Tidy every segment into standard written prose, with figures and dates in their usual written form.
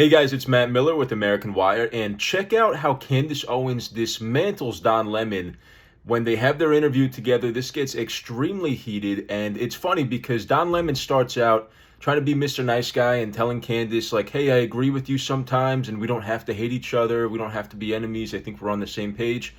Hey guys, it's Matt Miller with American Wire, and check out how Candace Owens dismantles Don Lemon when they have their interview together. This gets extremely heated, and it's funny because Don Lemon starts out trying to be Mr. Nice Guy and telling Candace, like, hey, I agree with you sometimes, and we don't have to hate each other. We don't have to be enemies. I think we're on the same page.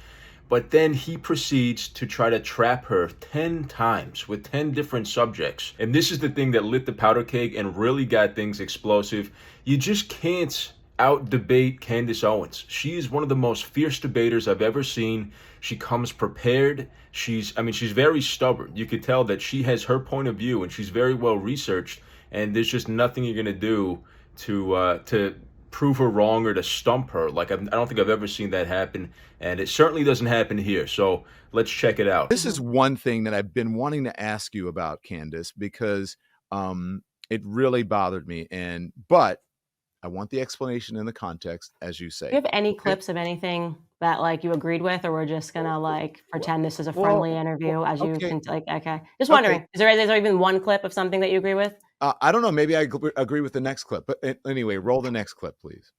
But then he proceeds to try to trap her 10 times with 10 different subjects. And this is the thing that lit the powder keg and really got things explosive. You just can't out debate Candace Owens. She is one of the most fierce debaters I've ever seen. She comes prepared. She's very stubborn. You could tell that she has her point of view and she's very well researched. And there's just nothing you're gonna do to prove her wrong or to stump her. Like, I don't think I've ever seen that happen, and it certainly doesn't happen here. So let's check it out. This is one thing that I've been wanting to ask you about, Candace, because it really bothered me. But I want the explanation in the context, as you say. Do you have any clips of anything that like you agreed with, or we're just gonna like pretend this is a friendly interview as you can okay. Just wondering, is there even one clip of something that you agree with? I don't know. Maybe I agree with the next clip. But anyway, roll the next clip, please.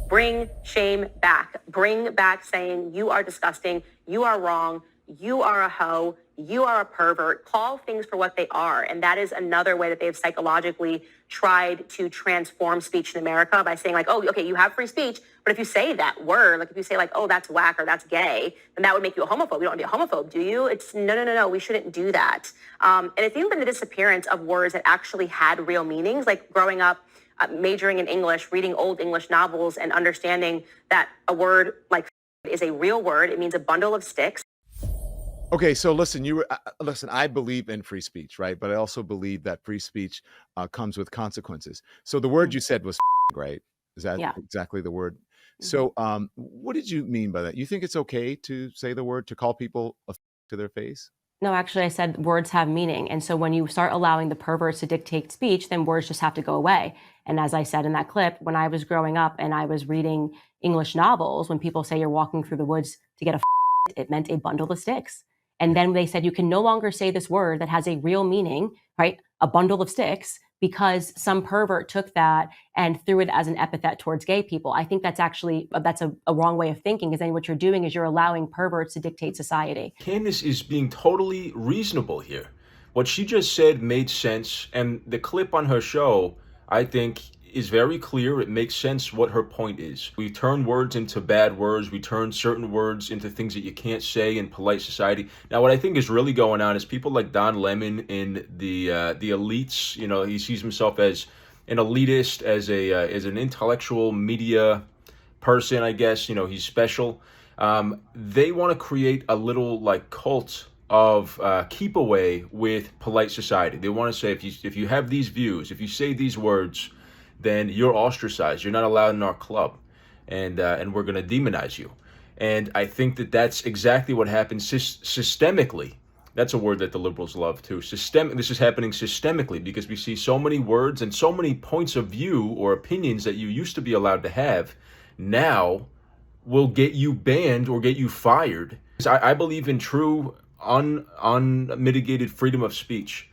Bring shame back. Bring back saying you are disgusting, you are wrong, you are a hoe, you are a pervert. Call things for what they are. And that is another way that they've psychologically tried to transform speech in America by saying like, oh, okay, you have free speech, but if you say that word, like if you say like, oh, that's whack or that's gay, then that would make you a homophobe. You don't want to be a homophobe, do you? It's no. We shouldn't do that. And it's even been the disappearance of words that actually had real meanings, like growing up, majoring in English, reading old English novels and understanding that a word like is a real word. It means a bundle of sticks. Okay, so listen, listen, I believe in free speech, right? But I also believe that free speech comes with consequences. So the word you said was right? Is that exactly the word? So what did you mean by that? You think it's okay to say the word, to call people to their face? No, actually, I said words have meaning. And so when you start allowing the perverts to dictate speech, then words just have to go away. And as I said in that clip, when I was growing up and I was reading English novels, when people say you're walking through the woods to get a it meant a bundle of sticks. And then they said you can no longer say this word that has a real meaning, right? A bundle of sticks, because some pervert took that and threw it as an epithet towards gay people. I think that's actually, that's a wrong way of thinking, because then what you're doing is you're allowing perverts to dictate society. Candace is being totally reasonable here. What she just said made sense, and the clip on her show, I think, is very clear. It makes sense what her point is. We turn words into bad words. We turn certain words into things that you can't say in polite society. Now, what I think is really going on is people like Don Lemon in the elites. You know, he sees himself as an elitist, as an intellectual media person, I guess. You know, he's special. They want to create a little like cult of keep away with polite society. They want to say if you have these views, if you say these words, then you're ostracized. You're not allowed in our club, and we're going to demonize you. And I think that that's exactly what happens systemically. That's a word that the liberals love too. This is happening systemically because we see so many words and so many points of view or opinions that you used to be allowed to have now will get you banned or get you fired. I believe in true unmitigated freedom of speech.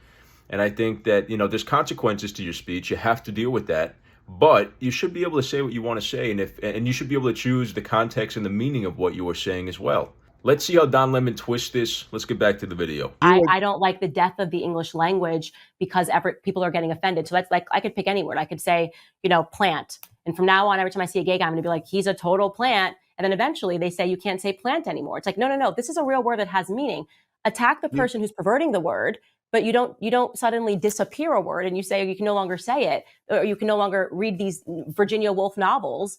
And I think that, you know, there's consequences to your speech. You have to deal with that. But you should be able to say what you want to say. And you should be able to choose the context and the meaning of what you are saying as well. Let's see how Don Lemon twists this. Let's get back to the video. I don't like the death of the English language because people are getting offended. So that's like, I could pick any word. I could say, you know, plant. And from now on, every time I see a gay guy, I'm going to be like, he's a total plant. And then eventually they say you can't say plant anymore. It's like, no. This is a real word that has meaning. Attack the person who's perverting the word. But you don't suddenly disappear a word and you say you can no longer say it, or you can no longer read these Virginia Woolf novels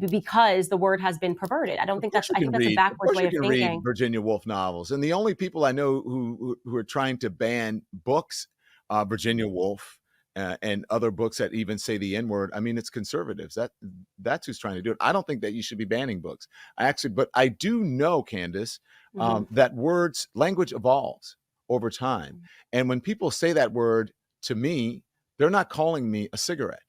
because the word has been perverted. I think that's a backwards way of thinking. Read Virginia Woolf novels, and the only people I know who are trying to ban books, Virginia Woolf and other books that even say the N-word. I mean, it's conservatives. That's who's trying to do it. I don't think that you should be banning books. But I do know, Candace, that language evolves over time. And when people say that word to me, they're not calling me a cigarette.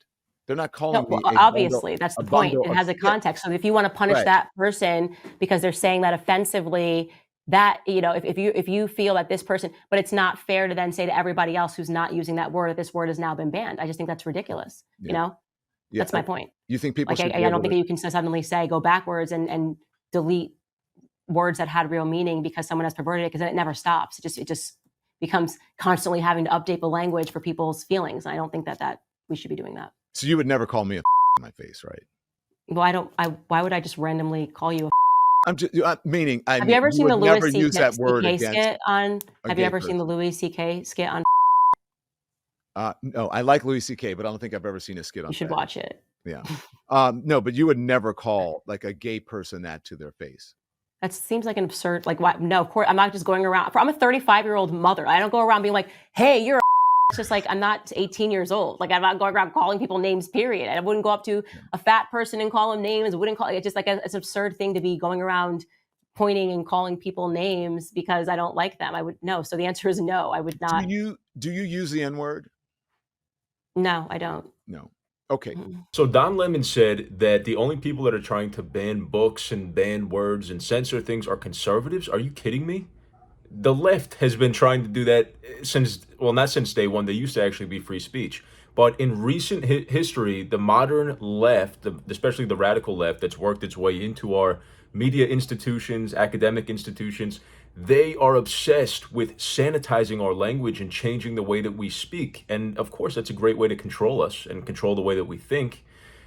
They're not calling me obviously, that's the point. It has a context. So if you want to punish that person because they're saying that offensively, that, you know, if you feel that this person, but it's not fair to then say to everybody else who's not using that word that this word has now been banned. I just think that's ridiculous, you know? Yeah, That's my point. you think people Like, should be I don't able think to? you can suddenly say, go backwards and delete words that had real meaning because someone has perverted it, because then it never stops. It just becomes constantly having to update the language for people's feelings. And I don't think that we should be doing that. So you would never call me a in my face, right? Well, why would I just randomly call you a I'm just meaning, I Have mean, you ever you seen the would Louis never use that word CK against skit on? a Have you gay ever seen the person. Louis CK skit on? No, I like Louis CK, but I don't think I've ever seen a skit on You should that. watch it. Yeah. No, but you would never call like a gay person that to their face. That seems like an absurd, like, what? No, of course, I'm not just going around. I'm a 35-year-old mother. I don't go around being like, hey, you're a. It's just like, I'm not 18 years old. Like, I'm not going around calling people names, period. I wouldn't go up to a fat person and call them names. I wouldn't call it's just like it's an absurd thing to be going around pointing and calling people names because I don't like them. I would no. So the answer is no. I would not. Do you use the N-word? No, I don't. No. Okay. So Don Lemon said that the only people that are trying to ban books and ban words and censor things are conservatives. Are you kidding me? The left has been trying to do that since, well, not since day one. They used to actually be free speech. But in recent history, the modern left, especially the radical left that's worked its way into our media institutions, academic institutions, they are obsessed with sanitizing our language and changing the way that we speak. And of course, that's a great way to control us and control the way that we think.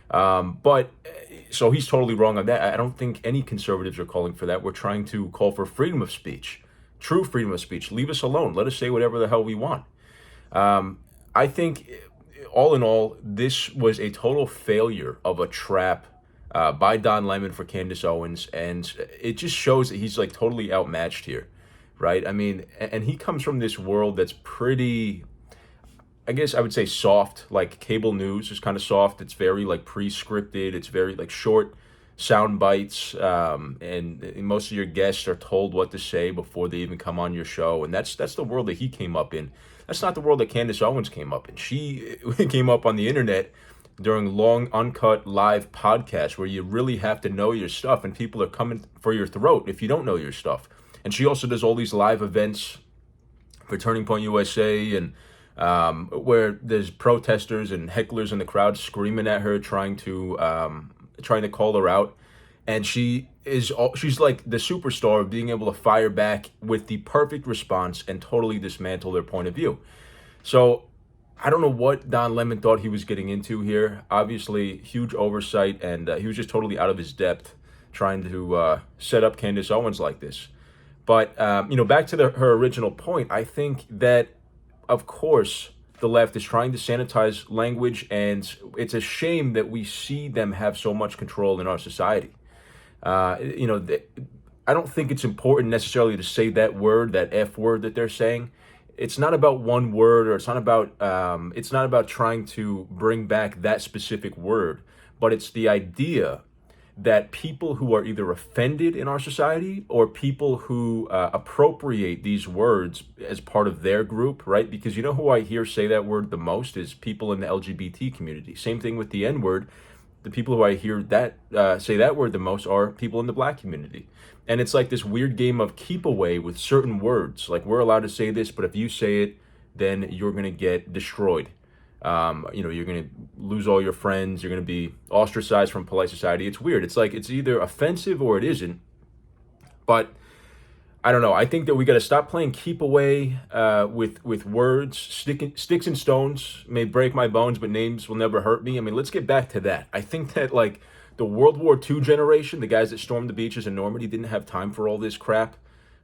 But so he's totally wrong on that. I don't think any conservatives are calling for that. We're trying to call for freedom of speech, true freedom of speech. Leave us alone. Let us say whatever the hell we want. I think all in all, this was a total failure of a trap by Don Lemon for Candace Owens, and it just shows that he's like totally outmatched here, right? I mean, and he comes from this world that's pretty, I guess I would say soft, like cable news is kind of soft. It's very like pre-scripted. It's very like short sound bites, and most of your guests are told what to say before they even come on your show, and that's the world that he came up in. That's not the world that Candace Owens came up in. She came up on the internet during long, uncut, live podcasts where you really have to know your stuff, and people are coming for your throat if you don't know your stuff. And she also does all these live events for Turning Point USA, and where there's protesters and hecklers in the crowd screaming at her, trying to call her out. And she's like the superstar of being able to fire back with the perfect response and totally dismantle their point of view. So I don't know what Don Lemon thought he was getting into here. Obviously, huge oversight, and he was just totally out of his depth trying to set up Candace Owens like this. But, back to her original point, I think that, of course, the left is trying to sanitize language, and it's a shame that we see them have so much control in our society. I don't think it's important necessarily to say that word, that F word that they're saying. It's not about one word, or it's not about trying to bring back that specific word, but it's the idea that people who are either offended in our society or people who appropriate these words as part of their group, right? Because you know who I hear say that word the most is people in the LGBT community. Same thing with the N word. The people who I hear that say that word the most are people in the Black community. And it's like this weird game of keep away with certain words. Like, we're allowed to say this, but if you say it, then you're going to get destroyed. You're going to lose all your friends. You're going to be ostracized from polite society. It's weird. It's like it's either offensive or it isn't. But I don't know. I think that we got to stop playing keep away with words. Sticks and stones may break my bones, but names will never hurt me. I mean, let's get back to that. I think that like the World War II generation, the guys that stormed the beaches in Normandy, didn't have time for all this crap.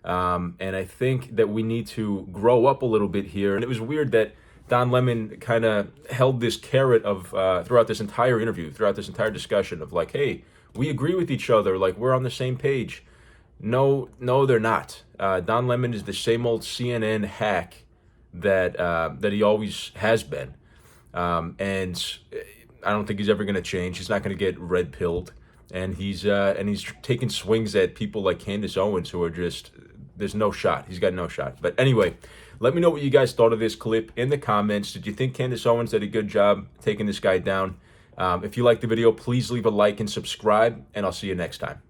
And I think that we need to grow up a little bit here. And it was weird that Don Lemon kind of held this carrot of throughout this entire interview, throughout this entire discussion of like, hey, we agree with each other, like we're on the same page. No, they're not. Don Lemon is the same old CNN hack that he always has been, and I don't think he's ever going to change. He's not going to get red pilled, and he's taking swings at people like Candace Owens, who are just, there's no shot. He's got no shot. But anyway, let me know what you guys thought of this clip in the comments. Did you think Candace Owens did a good job taking this guy down? If you liked the video, please leave a like and subscribe, and I'll see you next time.